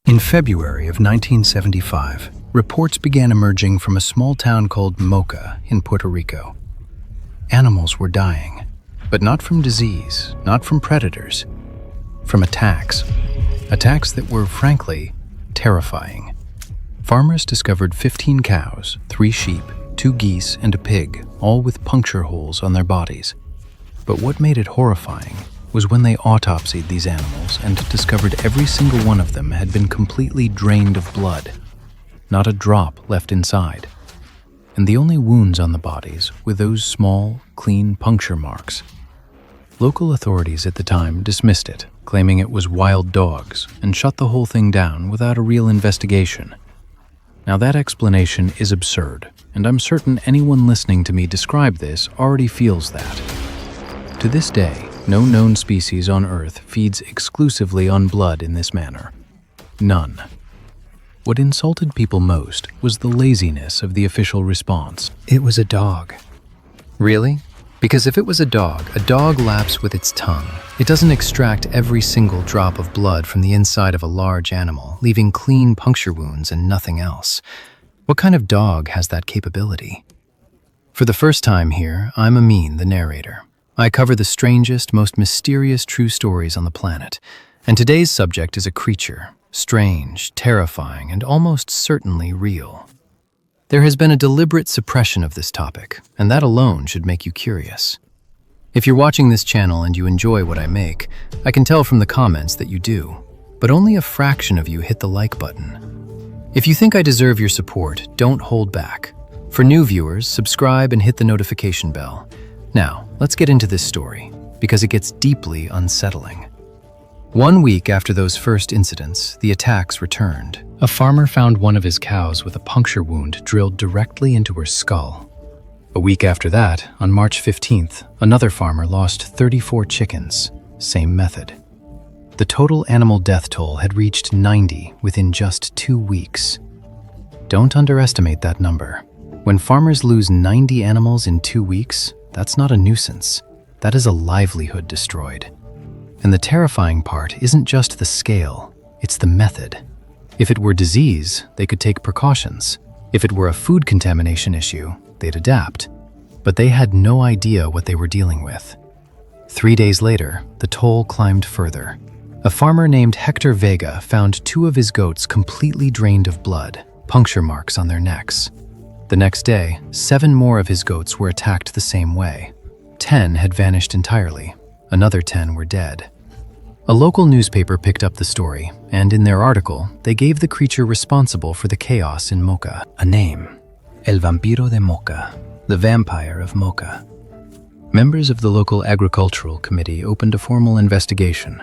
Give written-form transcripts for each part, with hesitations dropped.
In February of 1975, reports began emerging from a small town called Moca in Puerto Rico. Animals were dying, but not from disease, not from predators, from attacks. Attacks that were, frankly, terrifying. Farmers discovered 15 cows, 3 sheep, 2 geese, and a pig, all with puncture holes on their bodies. But what made it horrifying was when they autopsied these animals and discovered every single one of them had been completely drained of blood, not a drop left inside. And the only wounds on the bodies were those small, clean puncture marks. Local authorities at the time dismissed it, claiming it was wild dogs, and shut the whole thing down without a real investigation. Now that explanation is absurd, and I'm certain anyone listening to me describe this already feels that. To this day, no known species on Earth feeds exclusively on blood in this manner. None. What insulted people most was the laziness of the official response. It was a dog. Really? Because if it was a dog laps with its tongue. It doesn't extract every single drop of blood from the inside of a large animal, leaving clean puncture wounds and nothing else. What kind of dog has that capability? For the first time here, I'm Amin, the narrator. I cover the strangest, most mysterious true stories on the planet, and today's subject is a creature, strange, terrifying, and almost certainly real. There has been a deliberate suppression of this topic, and that alone should make you curious. If you're watching this channel and you enjoy what I make, I can tell from the comments that you do, but only a fraction of you hit the like button. If you think I deserve your support, don't hold back. For new viewers, subscribe and hit the notification bell. Now, let's get into this story, because it gets deeply unsettling. 1 week after those first incidents, the attacks returned. A farmer found one of his cows with a puncture wound drilled directly into her skull. A week after that, on March 15th, another farmer lost 34 chickens. Same method. The total animal death toll had reached 90 within just 2 weeks. Don't underestimate that number. When farmers lose 90 animals in 2 weeks, that's not a nuisance. That is a livelihood destroyed. And the terrifying part isn't just the scale, it's the method. If it were disease, they could take precautions. If it were a food contamination issue, they'd adapt. But they had no idea what they were dealing with. 3 days later, the toll climbed further. A farmer named Hector Vega found 2 of his goats completely drained of blood, puncture marks on their necks. The next day, 7 more of his goats were attacked the same way. 10 had vanished entirely. Another 10 were dead. A local newspaper picked up the story, and in their article, they gave the creature responsible for the chaos in Moca a name: El Vampiro de Moca, the Vampire of Moca. Members of the local agricultural committee opened a formal investigation.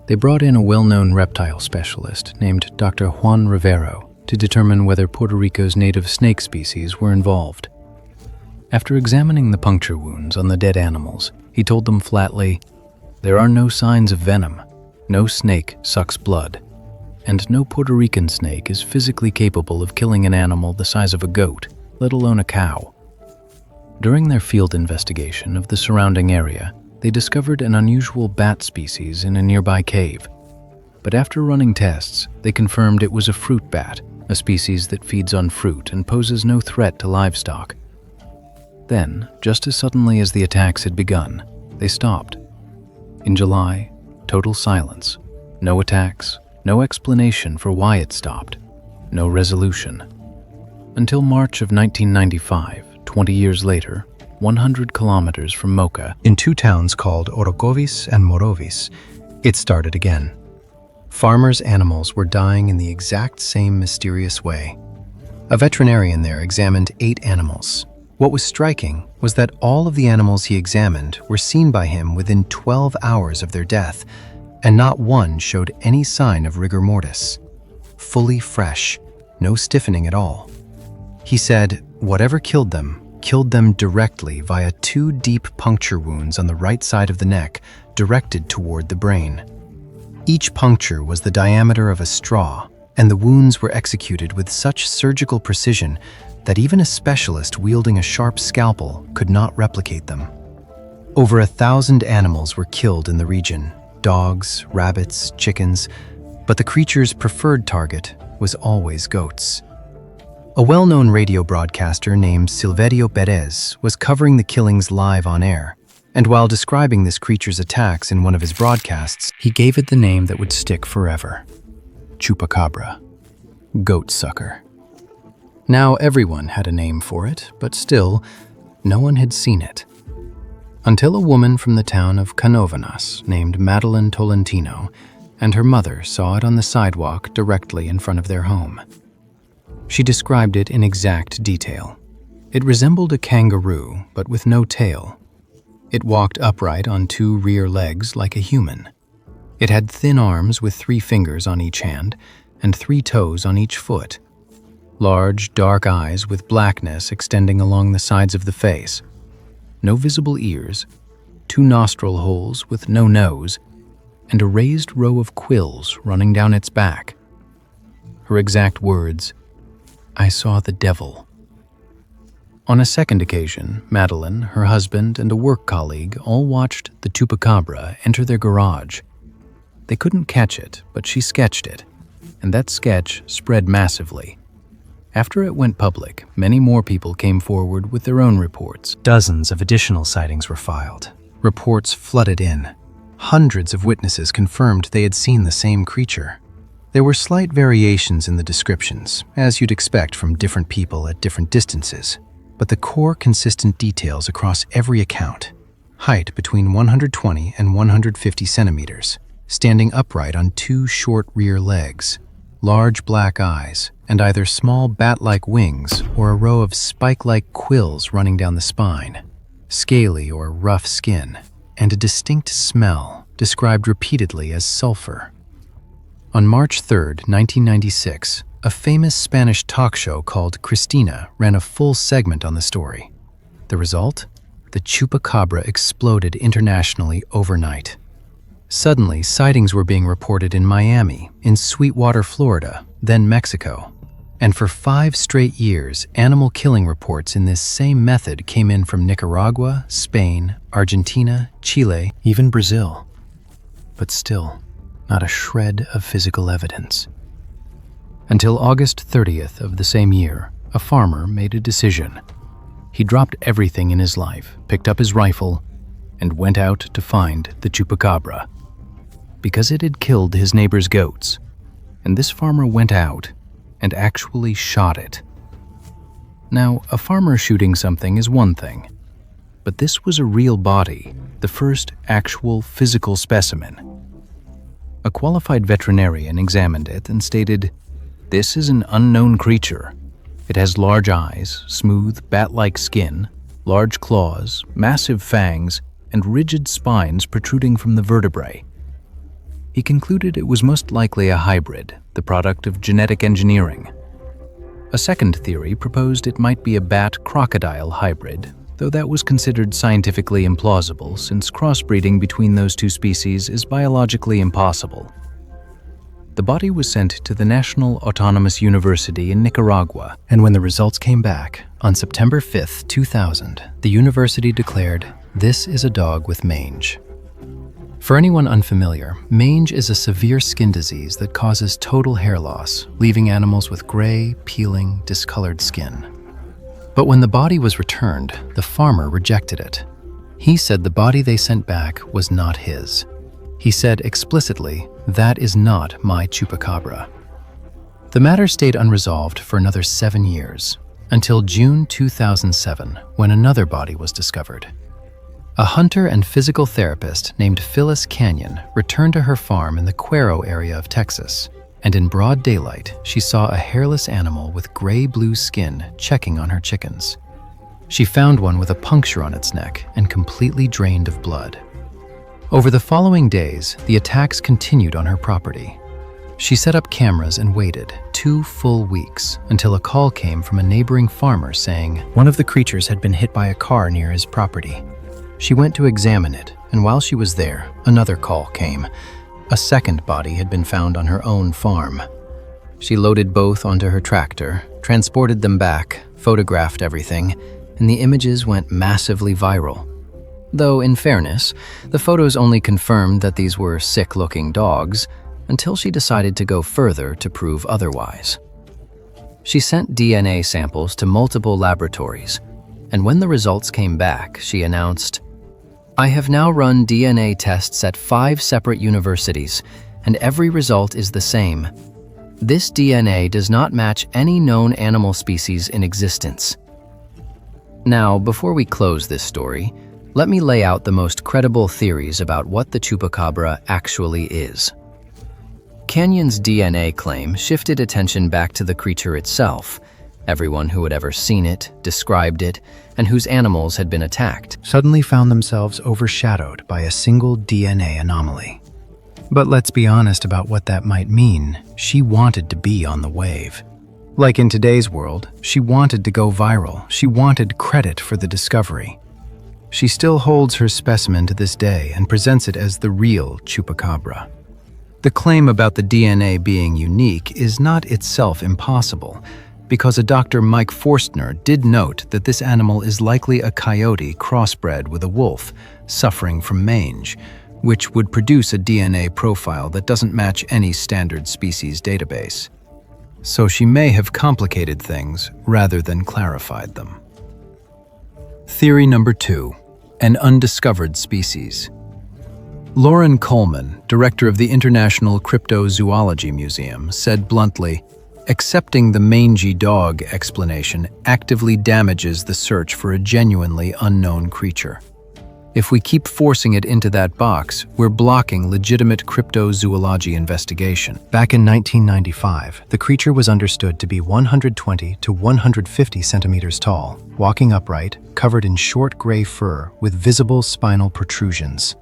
They brought in a well-known reptile specialist named Dr. Juan Rivero to determine whether Puerto Rico's native snake species were involved. After examining the puncture wounds on the dead animals, he told them flatly, "There are no signs of venom. No snake sucks blood. And no Puerto Rican snake is physically capable of killing an animal the size of a goat, let alone a cow." During their field investigation of the surrounding area, they discovered an unusual bat species in a nearby cave. But after running tests, they confirmed it was a fruit bat, a species that feeds on fruit and poses no threat to livestock. Then, just as suddenly as the attacks had begun, they stopped. In July, total silence. No attacks, no explanation for why it stopped, no resolution. Until March of 1995, 20 years later, 100 kilometers from Moca, in 2 towns called Orocovis and Morovis, it started again. Farmers' animals were dying in the exact same mysterious way. A veterinarian there examined 8 animals. What was striking was that all of the animals he examined were seen by him within 12 hours of their death, and not one showed any sign of rigor mortis. Fully fresh, no stiffening at all. He said whatever killed them directly via 2 deep puncture wounds on the right side of the neck, directed toward the brain. Each puncture was the diameter of a straw, and the wounds were executed with such surgical precision that even a specialist wielding a sharp scalpel could not replicate them. Over 1,000 animals were killed in the region: dogs, rabbits, chickens, But the creature's preferred target was always goats. A well-known radio broadcaster named Silverio Perez was covering the killings live on air, and while describing this creature's attacks in one of his broadcasts, he gave it the name that would stick forever: Chupacabra, goat sucker. Now everyone had a name for it, but still, no one had seen it. Until a woman from the town of Canovanas named Madeline Tolentino and her mother saw it on the sidewalk directly in front of their home. She described it in exact detail. It resembled a kangaroo, but with no tail. It walked upright on 2 rear legs like a human. It had thin arms with 3 fingers on each hand and 3 toes on each foot. Large, dark eyes with blackness extending along the sides of the face. No visible ears, 2 nostril holes with no nose, and a raised row of quills running down its back. Her exact words, "I saw the devil." On a second occasion, Madeline, her husband, and a work colleague all watched the Chupacabra enter their garage. They couldn't catch it, but she sketched it, and that sketch spread massively. After it went public, many more people came forward with their own reports. Dozens of additional sightings were filed. Reports flooded in. Hundreds of witnesses confirmed they had seen the same creature. There were slight variations in the descriptions, as you'd expect from different people at different distances, but the core consistent details across every account: height between 120 and 150 centimeters, standing upright on 2 short rear legs, large black eyes, and either small bat-like wings or a row of spike-like quills running down the spine, scaly or rough skin, and a distinct smell described repeatedly as sulfur. On March 3, 1996, a famous Spanish talk show called Cristina ran a full segment on the story. The result? The Chupacabra exploded internationally overnight. Suddenly, sightings were being reported in Miami, in Sweetwater, Florida, then Mexico. And for 5 straight years, animal killing reports in this same method came in from Nicaragua, Spain, Argentina, Chile, even Brazil. But still, not a shred of physical evidence. Until August 30th of the same year, a farmer made a decision. He dropped everything in his life, picked up his rifle, and went out to find the Chupacabra. Because it had killed his neighbor's goats, and this farmer went out and actually shot it. Now, a farmer shooting something is one thing, but this was a real body, the first actual physical specimen. A qualified veterinarian examined it and stated, "This is an unknown creature. It has large eyes, smooth, bat-like skin, large claws, massive fangs, and rigid spines protruding from the vertebrae." He concluded it was most likely a hybrid, the product of genetic engineering. A second theory proposed it might be a bat-crocodile hybrid, though that was considered scientifically implausible since crossbreeding between those 2 species is biologically impossible. The body was sent to the National Autonomous University in Nicaragua, and when the results came back, on September 5, 2000, the university declared, "This is a dog with mange." For anyone unfamiliar, mange is a severe skin disease that causes total hair loss, leaving animals with gray, peeling, discolored skin. But when the body was returned, the farmer rejected it. He said the body they sent back was not his. He said explicitly, "That is not my Chupacabra." The matter stayed unresolved for another 7 years, until June 2007, when another body was discovered. A hunter and physical therapist named Phyllis Canyon returned to her farm in the Cuero area of Texas, and in broad daylight, she saw a hairless animal with gray-blue skin checking on her chickens. She found one with a puncture on its neck and completely drained of blood. Over the following days, the attacks continued on her property. She set up cameras and waited 2 full weeks until a call came from a neighboring farmer saying one of the creatures had been hit by a car near his property. She went to examine it, and while she was there, another call came. A second body had been found on her own farm. She loaded both onto her tractor, transported them back, photographed everything, and the images went massively viral. Though, in fairness, the photos only confirmed that these were sick-looking dogs. until she decided to go further to prove otherwise. She sent DNA samples to multiple laboratories, and when the results came back, she announced, "I have now run DNA tests at 5 separate universities, and every result is the same. This DNA does not match any known animal species in existence." Now, before we close this story, let me lay out the most credible theories about what the chupacabra actually is. Canyon's DNA claim shifted attention back to the creature itself. Everyone who had ever seen it, described it, and whose animals had been attacked suddenly found themselves overshadowed by a single DNA anomaly. But let's be honest about what that might mean. She wanted to be on the wave. Like in today's world, she wanted to go viral. She wanted credit for the discovery. She still holds her specimen to this day and presents it as the real chupacabra. The claim about the DNA being unique is not itself impossible, because a Dr. Mike Forstner did note that this animal is likely a coyote crossbred with a wolf, suffering from mange, which would produce a DNA profile that doesn't match any standard species database. So she may have complicated things rather than clarified them. Theory number 2, an undiscovered species. Lauren Coleman, director of the International Cryptozoology Museum, said bluntly, "Accepting the mangy dog explanation actively damages the search for a genuinely unknown creature. If we keep forcing it into that box, we're blocking legitimate cryptozoology investigation." Back in 1995, the creature was understood to be 120 to 150 centimeters tall, walking upright, covered in short gray fur with visible spinal protrusions.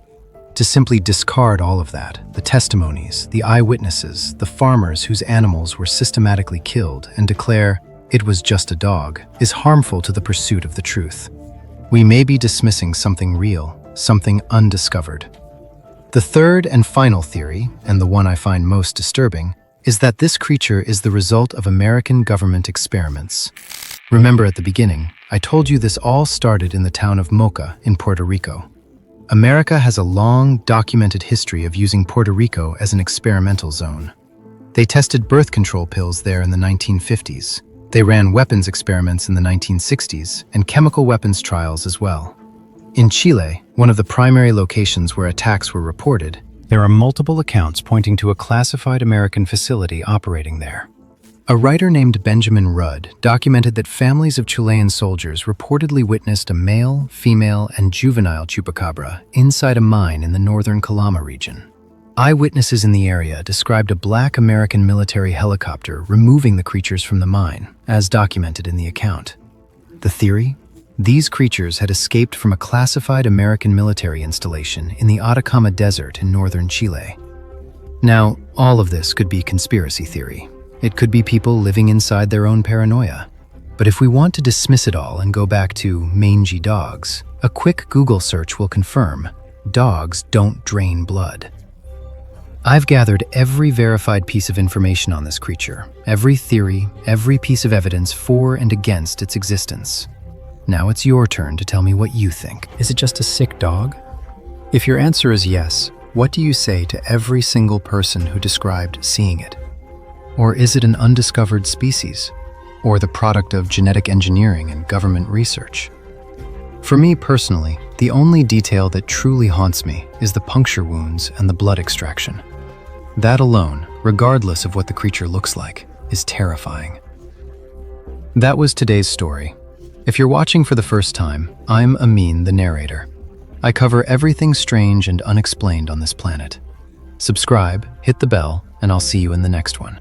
To simply discard all of that, the testimonies, the eyewitnesses, the farmers whose animals were systematically killed, and declare it was just a dog, is harmful to the pursuit of the truth. We may be dismissing something real, something undiscovered. The third and final theory, and the one I find most disturbing, is that this creature is the result of American government experiments. Remember at the beginning, I told you this all started in the town of Moca in Puerto Rico. America has a long, documented history of using Puerto Rico as an experimental zone. They tested birth control pills there in the 1950s. They ran weapons experiments in the 1960s, and chemical weapons trials as well. In Chile, one of the primary locations where attacks were reported, there are multiple accounts pointing to a classified American facility operating there. A writer named Benjamin Rudd documented that families of Chilean soldiers reportedly witnessed a male, female, and juvenile chupacabra inside a mine in the northern Calama region. Eyewitnesses in the area described a black American military helicopter removing the creatures from the mine, as documented in the account. The theory? These creatures had escaped from a classified American military installation in the Atacama Desert in northern Chile. Now, all of this could be conspiracy theory. It could be people living inside their own paranoia. But if we want to dismiss it all and go back to mangy dogs, a quick Google search will confirm dogs don't drain blood. I've gathered every verified piece of information on this creature, every theory, every piece of evidence for and against its existence. Now it's your turn to tell me what you think. Is it just a sick dog? If your answer is yes, what do you say to every single person who described seeing it? Or is it an undiscovered species? Or the product of genetic engineering and government research? For me personally, the only detail that truly haunts me is the puncture wounds and the blood extraction. That alone, regardless of what the creature looks like, is terrifying. That was today's story. If you're watching for the first time, I'm Amin, the narrator. I cover everything strange and unexplained on this planet. Subscribe, hit the bell, and I'll see you in the next one.